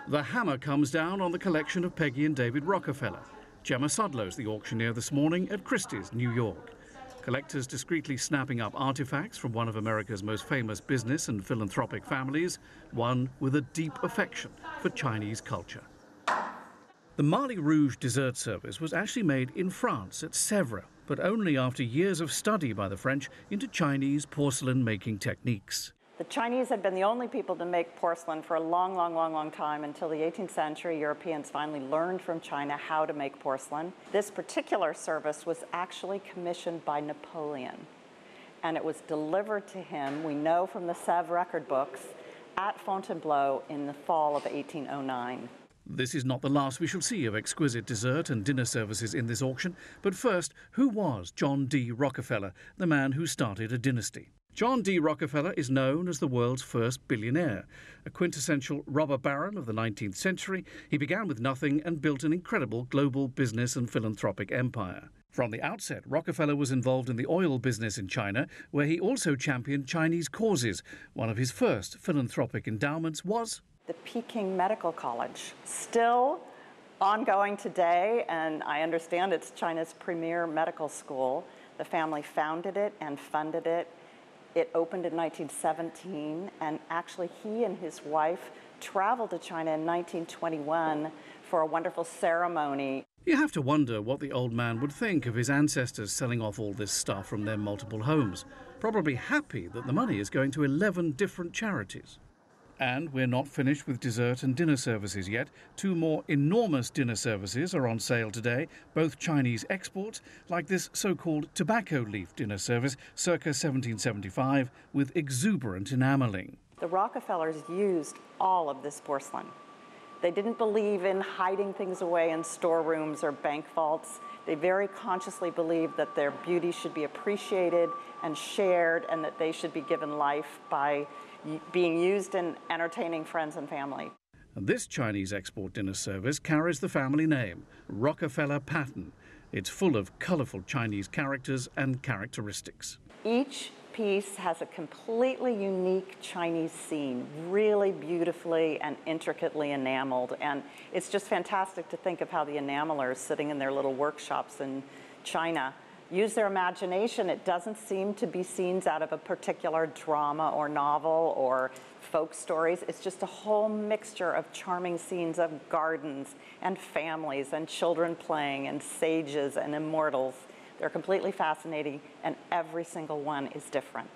The hammer comes down on the collection of Peggy and David Rockefeller. Gemma Sudlow's the auctioneer this morning at Christie's, New York. Collectors discreetly snapping up artifacts from one of America's most famous business and philanthropic families, one with a deep affection for Chinese culture. The Marly Rouge dessert service was actually made in France at Sèvres, but only after years of study by the French into Chinese porcelain-making techniques. The Chinese had been the only people to make porcelain for a long time until the 18th century. Europeans finally learned from China how to make porcelain. This particular service was actually commissioned by Napoleon, and it was delivered to him, we know from the Sèvres record books, at Fontainebleau in the fall of 1809. This is not the last we shall see of exquisite dessert and dinner services in this auction. But first, who was John D. Rockefeller, the man who started a dynasty? John D. Rockefeller is known as the world's first billionaire. A quintessential robber baron of the 19th century, he began with nothing and built an incredible global business and philanthropic empire. From the outset, Rockefeller was involved in the oil business in China, where he also championed Chinese causes. One of his first philanthropic endowments was the Peking Medical College, still ongoing today, and I understand it's China's premier medical school. The family founded it and funded it. It opened in 1917, and actually he and his wife traveled to China in 1921 for a wonderful ceremony. You have to wonder what the old man would think of his ancestors selling off all this stuff from their multiple homes. Probably happy that the money is going to 11 different charities. And we're not finished with dessert and dinner services yet. Two more enormous dinner services are on sale today, both Chinese exports, like this so-called tobacco leaf dinner service circa 1775 with exuberant enameling. The Rockefellers used all of this porcelain. They didn't believe in hiding things away in storerooms or bank vaults. They very consciously believed that their beauty should be appreciated and shared, and that they should be given life by being used in entertaining friends and family. And this Chinese export dinner service carries the family name, Rockefeller Pattern. It's full of colourful Chinese characters and characteristics. Each piece has a completely unique Chinese scene, really beautifully and intricately enameled. And it's just fantastic to think of how the enamelers sitting in their little workshops in China use their imagination. It doesn't seem to be scenes out of a particular drama or novel or folk stories. It's just a whole mixture of charming scenes of gardens and families and children playing and sages and immortals. They're completely fascinating, and every single one is different.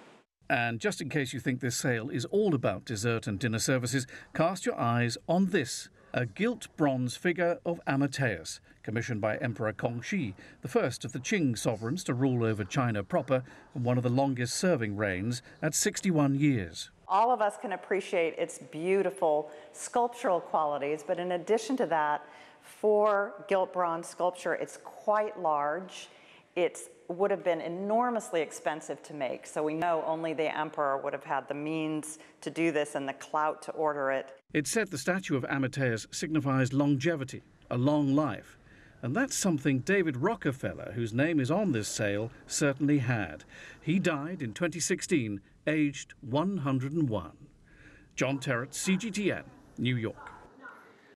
And just in case you think this sale is all about dessert and dinner services, cast your eyes on this, a gilt bronze figure of Amadeus, commissioned by Emperor Kongxi, the first of the Qing sovereigns to rule over China proper, and one of the longest-serving reigns at 61 years. All of us can appreciate its beautiful sculptural qualities, but in addition to that, for gilt bronze sculpture, it's quite large. It would have been enormously expensive to make, so we know only the emperor would have had the means to do this and the clout to order it. It's said the statue of Amadeus signifies longevity, a long life. And that's something David Rockefeller, whose name is on this sale, certainly had. He died in 2016, aged 101. John Terrett, CGTN, New York.